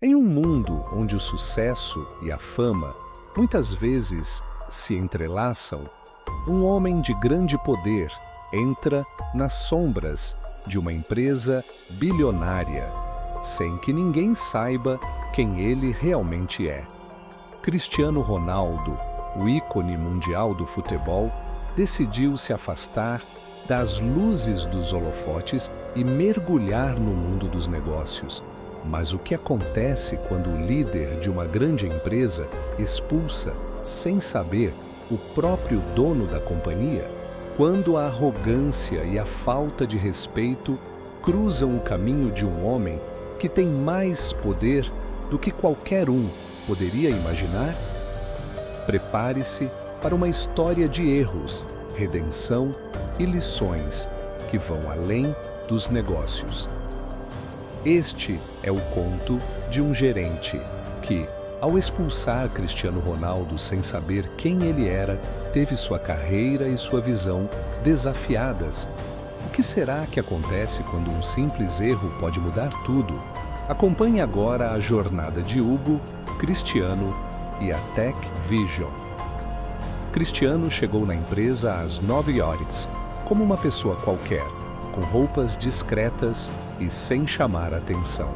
Em um mundo onde o sucesso e a fama muitas vezes se entrelaçam, um homem de grande poder entra nas sombras de uma empresa bilionária, sem que ninguém saiba quem ele realmente é. Cristiano Ronaldo, o ícone mundial do futebol, decidiu se afastar das luzes dos holofotes e mergulhar no mundo dos negócios. Mas o que acontece quando o líder de uma grande empresa expulsa, sem saber, o próprio dono da companhia? Quando a arrogância e a falta de respeito cruzam o caminho de um homem que tem mais poder do que qualquer um poderia imaginar? Prepare-se para uma história de erros, redenção e lições que vão além dos negócios. Este é o conto de um gerente que, ao expulsar Cristiano Ronaldo sem saber quem ele era, teve sua carreira e sua visão desafiadas. O que será que acontece quando um simples erro pode mudar tudo? Acompanhe agora a jornada de Hugo, Cristiano e a Tech Vision. Cristiano chegou na empresa às 9 horas, como uma pessoa qualquer, com roupas discretas e sem chamar atenção.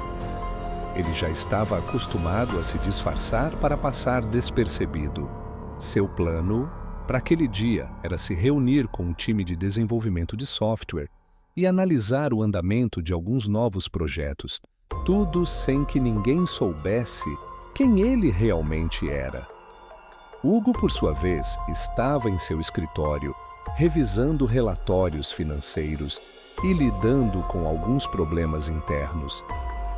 Ele já estava acostumado a se disfarçar para passar despercebido. Seu plano para aquele dia era se reunir com o time de desenvolvimento de software e analisar o andamento de alguns novos projetos, tudo sem que ninguém soubesse quem ele realmente era. Hugo, por sua vez, estava em seu escritório, revisando relatórios financeiros e lidando com alguns problemas internos.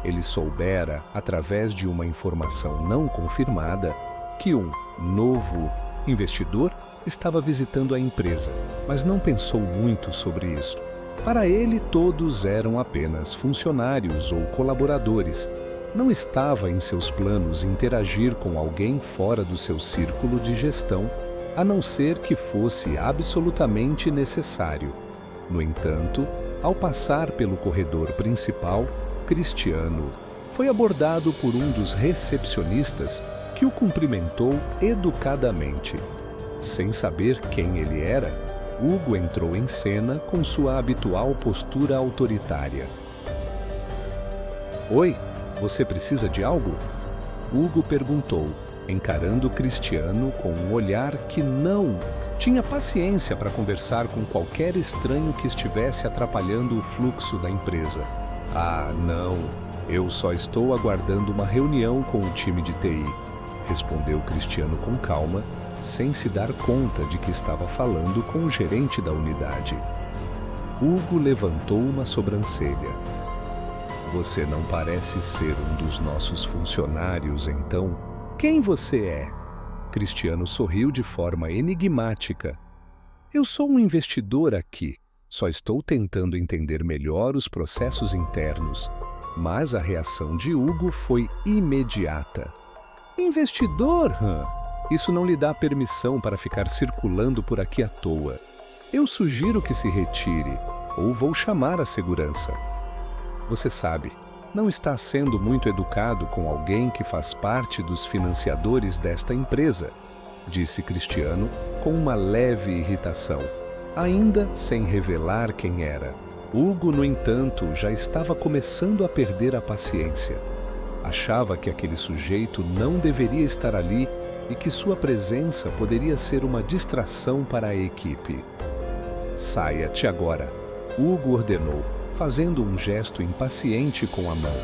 Ele soubera, através de uma informação não confirmada, que um novo investidor estava visitando a empresa, mas não pensou muito sobre isso. Para ele, todos eram apenas funcionários ou colaboradores. Não estava em seus planos interagir com alguém fora do seu círculo de gestão, a não ser que fosse absolutamente necessário. No entanto, ao passar pelo corredor principal, Cristiano foi abordado por um dos recepcionistas que o cumprimentou educadamente. Sem saber quem ele era, Hugo entrou em cena com sua habitual postura autoritária. "Oi, você precisa de algo?" Hugo perguntou, encarando Cristiano com um olhar que não tinha paciência para conversar com qualquer estranho que estivesse atrapalhando o fluxo da empresa. "Ah, não, eu só estou aguardando uma reunião com o time de TI", respondeu Cristiano com calma, sem se dar conta de que estava falando com o gerente da unidade. Hugo levantou uma sobrancelha. "Você não parece ser um dos nossos funcionários, então? Quem você é?" Cristiano sorriu de forma enigmática. "Eu sou um investidor aqui. Só estou tentando entender melhor os processos internos." Mas a reação de Hugo foi imediata. "Investidor, Isso não lhe dá permissão para ficar circulando por aqui à toa. Eu sugiro que se retire, ou vou chamar a segurança." "Você sabe, não está sendo muito educado com alguém que faz parte dos financiadores desta empresa", disse Cristiano com uma leve irritação, ainda sem revelar quem era. Hugo, no entanto, já estava começando a perder a paciência. Achava que aquele sujeito não deveria estar ali e que sua presença poderia ser uma distração para a equipe. "Saia-te agora", Hugo ordenou, fazendo um gesto impaciente com a mão.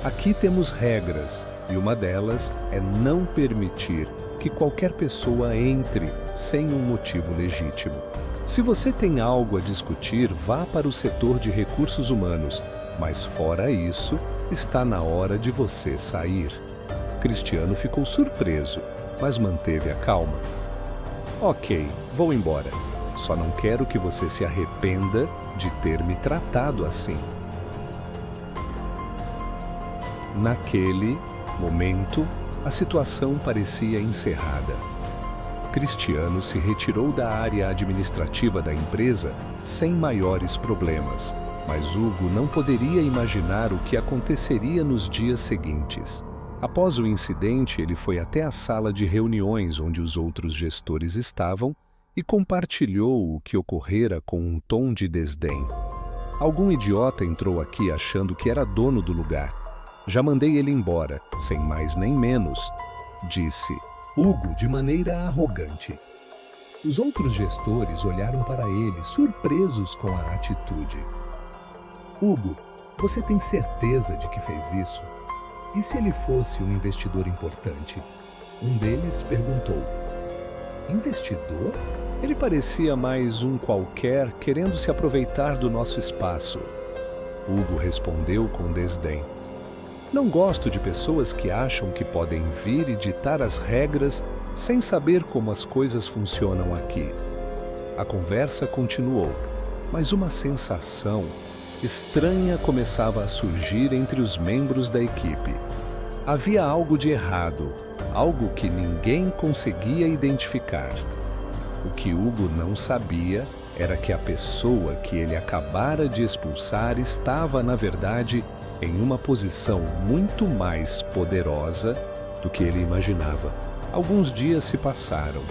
"Aqui temos regras, e uma delas é não permitir que qualquer pessoa entre sem um motivo legítimo. Se você tem algo a discutir, vá para o setor de recursos humanos, mas fora isso, está na hora de você sair." Cristiano ficou surpreso, mas manteve a calma. "Ok, vou embora. Só não quero que você se arrependa de ter me tratado assim." Naquele momento, a situação parecia encerrada. Cristiano se retirou da área administrativa da empresa sem maiores problemas, mas Hugo não poderia imaginar o que aconteceria nos dias seguintes. Após o incidente, ele foi até a sala de reuniões onde os outros gestores estavam e compartilhou o que ocorrera com um tom de desdém. Algum idiota entrou aqui achando que era dono do lugar. Já mandei ele embora, sem mais nem menos, disse Hugo de maneira arrogante. Os outros gestores olharam para ele, surpresos com a atitude. Hugo, você tem certeza de que fez isso? E se ele fosse um investidor importante? Um deles perguntou. Investidor? Ele parecia mais um qualquer querendo se aproveitar do nosso espaço. Hugo respondeu com desdém. Não gosto de pessoas que acham que podem vir e ditar as regras sem saber como as coisas funcionam aqui. A conversa continuou, mas uma sensação estranha começava a surgir entre os membros da equipe. Havia algo de errado, algo que ninguém conseguia identificar. O que Hugo não sabia era que a pessoa que ele acabara de expulsar estava, na verdade, em uma posição muito mais poderosa do que ele imaginava. Alguns dias se passaram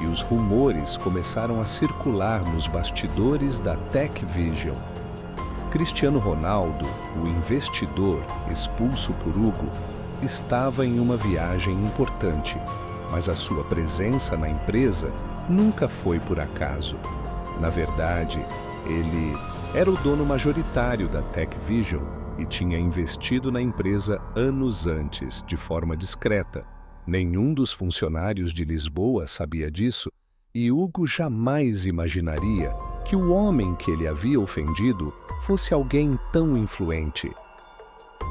e os rumores começaram a circular nos bastidores da Tech Vision. Cristiano Ronaldo, o investidor expulso por Hugo, estava em uma viagem importante, mas a sua presença na empresa nunca foi por acaso. Na verdade, ele era o dono majoritário da Tech Vision e tinha investido na empresa anos antes, de forma discreta. Nenhum dos funcionários de Lisboa sabia disso e Hugo jamais imaginaria que o homem que ele havia ofendido fosse alguém tão influente.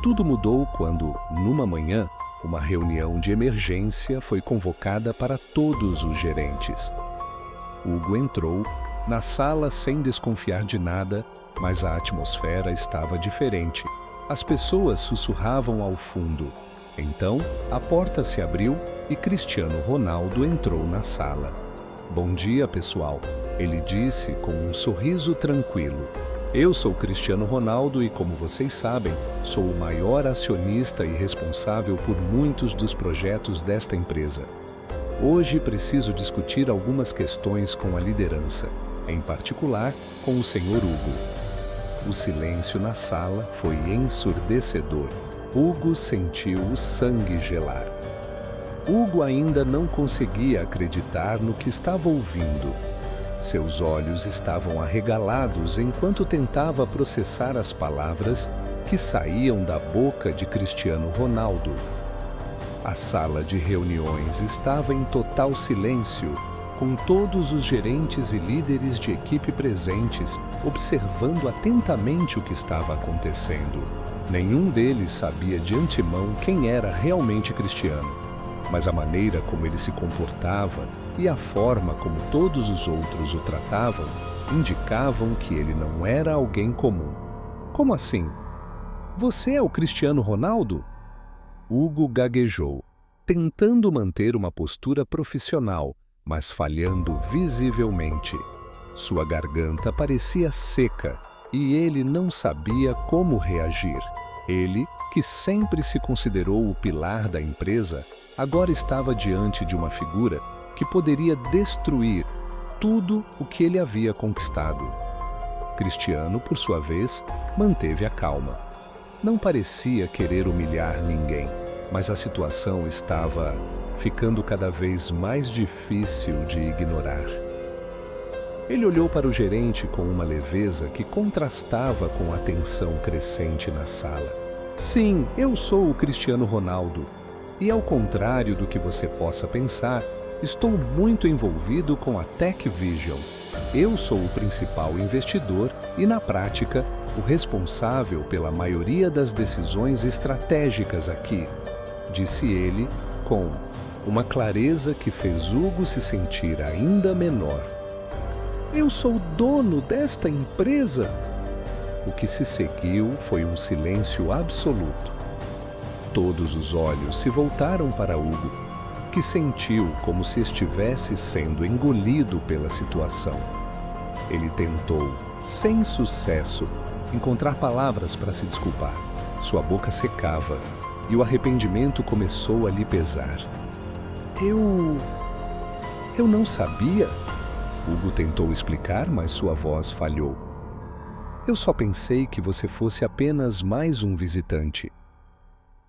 Tudo mudou quando, numa manhã, uma reunião de emergência foi convocada para todos os gerentes. Hugo entrou na sala sem desconfiar de nada, mas a atmosfera estava diferente. As pessoas sussurravam ao fundo. Então, a porta se abriu e Cristiano Ronaldo entrou na sala. Bom dia, pessoal, ele disse com um sorriso tranquilo. Eu sou Cristiano Ronaldo e, como vocês sabem, sou o maior acionista e responsável por muitos dos projetos desta empresa. Hoje preciso discutir algumas questões com a liderança, em particular com o Sr. Hugo. O silêncio na sala foi ensurdecedor. Hugo sentiu o sangue gelar. Hugo ainda não conseguia acreditar no que estava ouvindo. Seus olhos estavam arregalados enquanto tentava processar as palavras que saíam da boca de Cristiano Ronaldo. A sala de reuniões estava em total silêncio, com todos os gerentes e líderes de equipe presentes, observando atentamente o que estava acontecendo. Nenhum deles sabia de antemão quem era realmente Cristiano, mas a maneira como ele se comportava e a forma como todos os outros o tratavam indicavam que ele não era alguém comum. Como assim? Você é o Cristiano Ronaldo? Hugo gaguejou, tentando manter uma postura profissional, mas falhando visivelmente. Sua garganta parecia seca e ele não sabia como reagir. Ele, que sempre se considerou o pilar da empresa, agora estava diante de uma figura que poderia destruir tudo o que ele havia conquistado. Cristiano, por sua vez, manteve a calma. Não parecia querer humilhar ninguém, mas a situação estava ficando cada vez mais difícil de ignorar. Ele olhou para o gerente com uma leveza que contrastava com a tensão crescente na sala. Sim, eu sou o Cristiano Ronaldo. E ao contrário do que você possa pensar, estou muito envolvido com a Tech Vision. Eu sou o principal investidor e, na prática, o responsável pela maioria das decisões estratégicas aqui, disse ele com uma clareza que fez Hugo se sentir ainda menor. Eu sou dono desta empresa? O que se seguiu foi um silêncio absoluto. Todos os olhos se voltaram para Hugo, que sentiu como se estivesse sendo engolido pela situação. Ele tentou, sem sucesso, encontrar palavras para se desculpar. Sua boca secava e o arrependimento começou a lhe pesar. Eu não sabia. Hugo tentou explicar, mas sua voz falhou. Eu só pensei que você fosse apenas mais um visitante.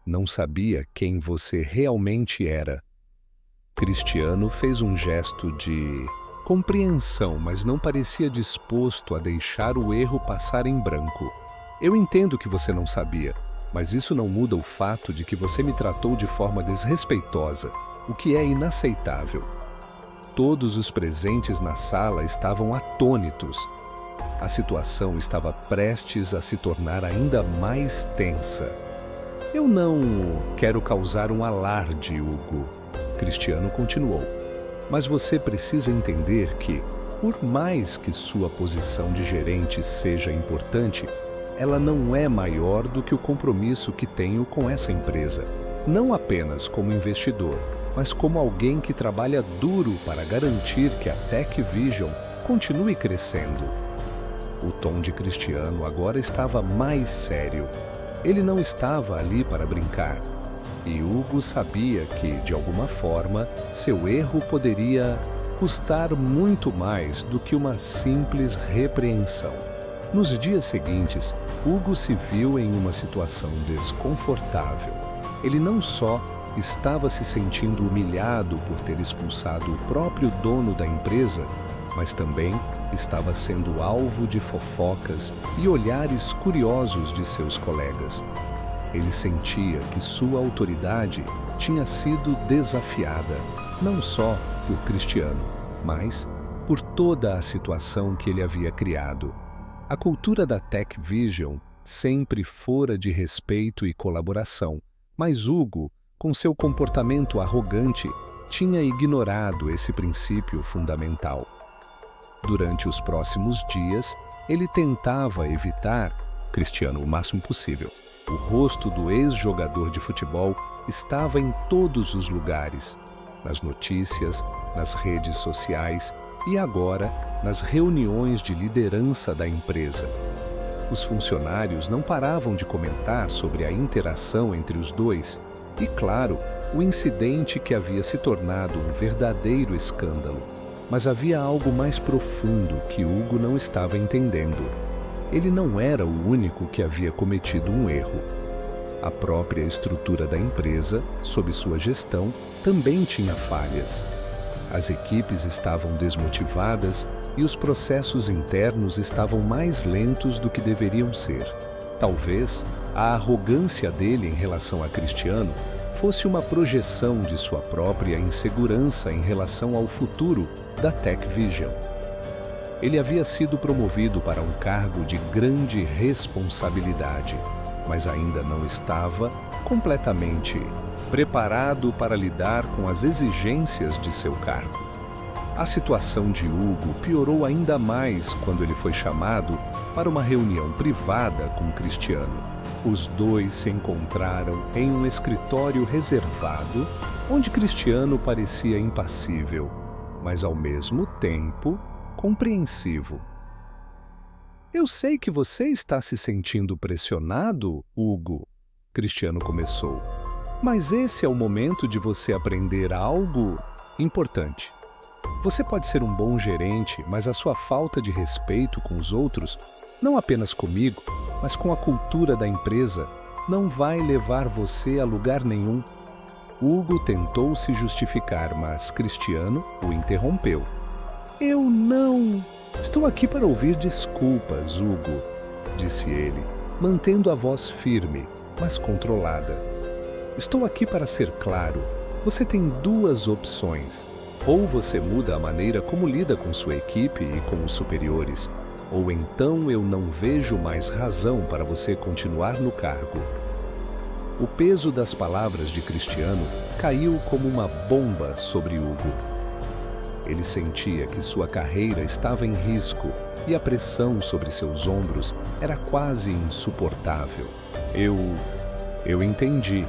Não sabia quem você realmente era. Cristiano fez um gesto de compreensão, mas não parecia disposto a deixar o erro passar em branco. Eu entendo que você não sabia, mas isso não muda o fato de que você me tratou de forma desrespeitosa, o que é inaceitável. Todos os presentes na sala estavam atônitos. A situação estava prestes a se tornar ainda mais tensa. Eu não quero causar um alarde, Hugo. Cristiano continuou. Mas você precisa entender que, por mais que sua posição de gerente seja importante, ela não é maior do que o compromisso que tenho com essa empresa. Não apenas como investidor, mas como alguém que trabalha duro para garantir que a TechVision continue crescendo. O tom de Cristiano agora estava mais sério. Ele não estava ali para brincar. E Hugo sabia que, de alguma forma, seu erro poderia custar muito mais do que uma simples repreensão. Nos dias seguintes, Hugo se viu em uma situação desconfortável. Ele não só estava se sentindo humilhado por ter expulsado o próprio dono da empresa, mas também estava sendo alvo de fofocas e olhares curiosos de seus colegas. Ele sentia que sua autoridade tinha sido desafiada, não só por Cristiano, mas por toda a situação que ele havia criado. A cultura da TechVision sempre fora de respeito e colaboração, mas Hugo, com seu comportamento arrogante, tinha ignorado esse princípio fundamental. Durante os próximos dias, ele tentava evitar Cristiano o máximo possível. O rosto do ex-jogador de futebol estava em todos os lugares, nas notícias, nas redes sociais e agora nas reuniões de liderança da empresa. Os funcionários não paravam de comentar sobre a interação entre os dois e, claro, o incidente que havia se tornado um verdadeiro escândalo. Mas havia algo mais profundo que Hugo não estava entendendo. Ele não era o único que havia cometido um erro. A própria estrutura da empresa, sob sua gestão, também tinha falhas. As equipes estavam desmotivadas e os processos internos estavam mais lentos do que deveriam ser. Talvez a arrogância dele em relação a Cristiano fosse uma projeção de sua própria insegurança em relação ao futuro da TechVision. Ele havia sido promovido para um cargo de grande responsabilidade, mas ainda não estava completamente preparado para lidar com as exigências de seu cargo. A situação de Hugo piorou ainda mais quando ele foi chamado para uma reunião privada com Cristiano. Os dois se encontraram em um escritório reservado, onde Cristiano parecia impassível, mas ao mesmo tempo compreensivo. Eu sei que você está se sentindo pressionado, Hugo, Cristiano começou. Mas esse é o momento de você aprender algo importante. Você pode ser um bom gerente, mas a sua falta de respeito com os outros, não apenas comigo, mas com a cultura da empresa, não vai levar você a lugar nenhum. Hugo tentou se justificar, mas Cristiano o interrompeu. Eu não... Estou aqui para ouvir desculpas, Hugo, disse ele, mantendo a voz firme, mas controlada. Estou aqui para ser claro. Você tem duas opções. Ou você muda a maneira como lida com sua equipe e com os superiores, ou então eu não vejo mais razão para você continuar no cargo. O peso das palavras de Cristiano caiu como uma bomba sobre Hugo. Ele sentia que sua carreira estava em risco e a pressão sobre seus ombros era quase insuportável. Eu entendi.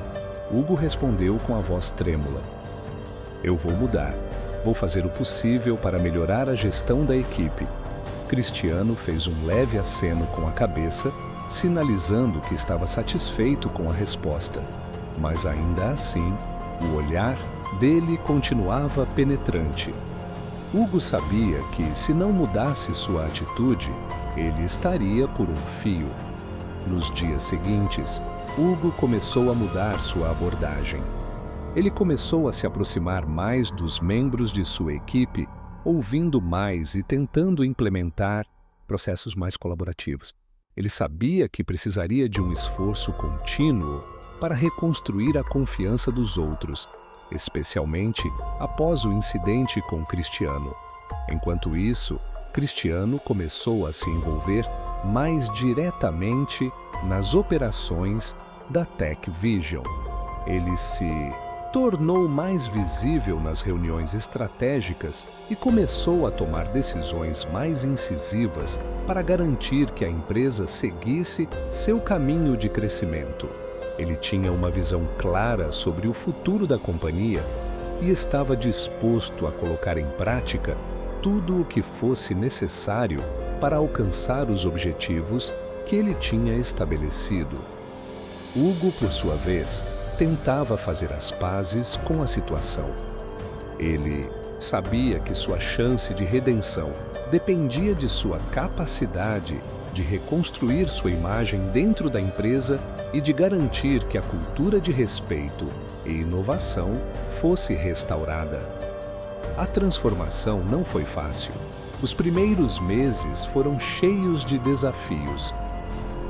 Hugo respondeu com a voz trêmula. Eu vou mudar. Vou fazer o possível para melhorar a gestão da equipe. Cristiano fez um leve aceno com a cabeça, sinalizando que estava satisfeito com a resposta. mas ainda assim, o olhar dele continuava penetrante. Hugo sabia que, se não mudasse sua atitude, ele estaria por um fio. Nos dias seguintes, Hugo começou a mudar sua abordagem. Ele começou a se aproximar mais dos membros de sua equipe, ouvindo mais e tentando implementar processos mais colaborativos. Ele sabia que precisaria de um esforço contínuo para reconstruir a confiança dos outros, especialmente após o incidente com Cristiano. Enquanto isso, Cristiano começou a se envolver mais diretamente nas operações da Tech Vision. Ele se tornou mais visível nas reuniões estratégicas e começou a tomar decisões mais incisivas para garantir que a empresa seguisse seu caminho de crescimento. Ele tinha uma visão clara sobre o futuro da companhia e estava disposto a colocar em prática tudo o que fosse necessário para alcançar os objetivos que ele tinha estabelecido. Hugo, por sua vez, tentava fazer as pazes com a situação. Ele sabia que sua chance de redenção dependia de sua capacidade de reconstruir sua imagem dentro da empresa e de garantir que a cultura de respeito e inovação fosse restaurada. A transformação não foi fácil. Os primeiros meses foram cheios de desafios.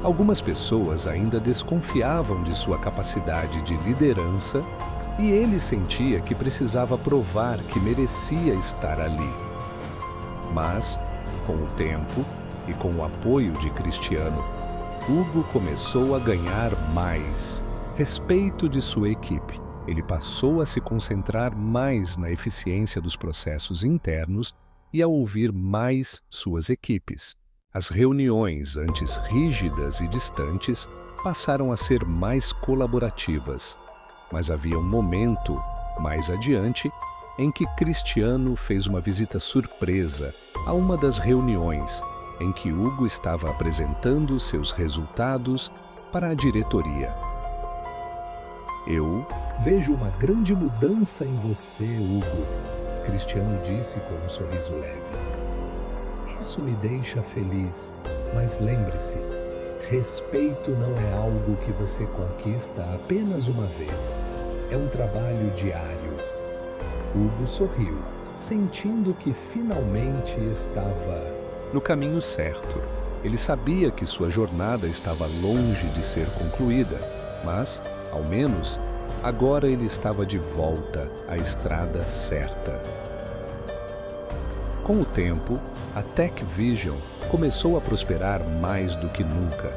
Algumas pessoas ainda desconfiavam de sua capacidade de liderança e ele sentia que precisava provar que merecia estar ali. Mas, com o tempo e com o apoio de Cristiano, Hugo começou a ganhar mais respeito de sua equipe. Ele passou a se concentrar mais na eficiência dos processos internos e a ouvir mais suas equipes. As reuniões, antes rígidas e distantes, passaram a ser mais colaborativas. Mas havia um momento, mais adiante, em que Cristiano fez uma visita surpresa a uma das reuniões, em que Hugo estava apresentando seus resultados para a diretoria. Eu vejo uma grande mudança em você, Hugo, Cristiano disse com um sorriso leve. Isso me deixa feliz, mas lembre-se, respeito não é algo que você conquista apenas uma vez. É um trabalho diário. Hugo sorriu, sentindo que finalmente estava no caminho certo. Ele sabia que sua jornada estava longe de ser concluída, mas, ao menos, agora ele estava de volta à estrada certa. Com o tempo, a Tech Vision começou a prosperar mais do que nunca.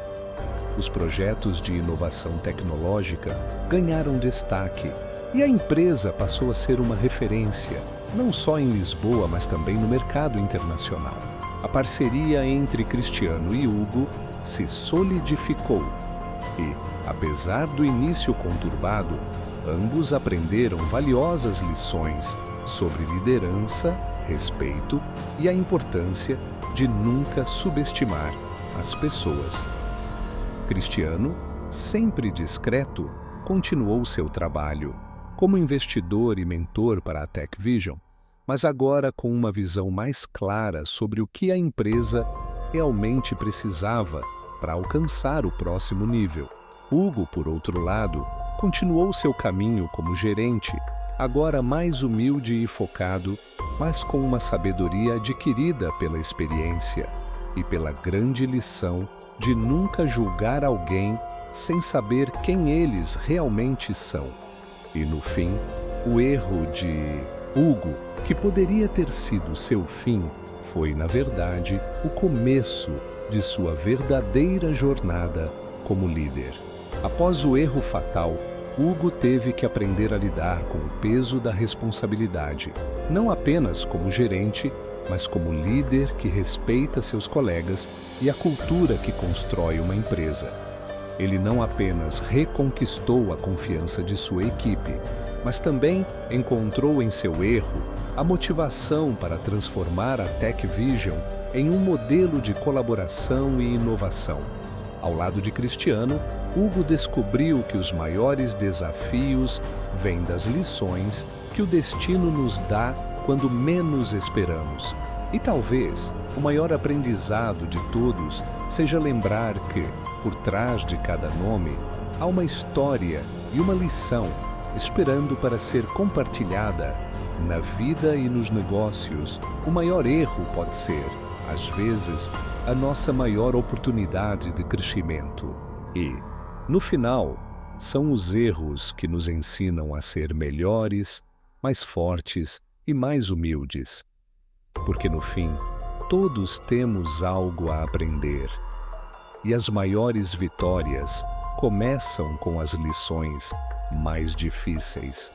Os projetos de inovação tecnológica ganharam destaque e a empresa passou a ser uma referência, não só em Lisboa, mas também no mercado internacional. A parceria entre Cristiano e Hugo se solidificou e, apesar do início conturbado, ambos aprenderam valiosas lições sobre liderança, respeito e a importância de nunca subestimar as pessoas. Cristiano, sempre discreto, continuou seu trabalho como investidor e mentor para a Tech Vision, mas agora com uma visão mais clara sobre o que a empresa realmente precisava para alcançar o próximo nível. Hugo, por outro lado, continuou seu caminho como gerente, agora mais humilde e focado, mas com uma sabedoria adquirida pela experiência e pela grande lição de nunca julgar alguém sem saber quem eles realmente são. E no fim, o erro de Hugo, que poderia ter sido seu fim, foi, na verdade, o começo de sua verdadeira jornada como líder. Após o erro fatal, Hugo teve que aprender a lidar com o peso da responsabilidade, não apenas como gerente, mas como líder que respeita seus colegas e a cultura que constrói uma empresa. Ele não apenas reconquistou a confiança de sua equipe, mas também encontrou em seu erro a motivação para transformar a Tech Vision em um modelo de colaboração e inovação. Ao lado de Cristiano, Hugo descobriu que os maiores desafios vêm das lições que o destino nos dá quando menos esperamos. E talvez o maior aprendizado de todos seja lembrar que, por trás de cada nome, há uma história e uma lição esperando para ser compartilhada. Na vida e nos negócios, o maior erro pode ser, às vezes, a nossa maior oportunidade de crescimento. E, no final, são os erros que nos ensinam a ser melhores, mais fortes e mais humildes. Porque, no fim, todos temos algo a aprender. E as maiores vitórias começam com as lições mais difíceis.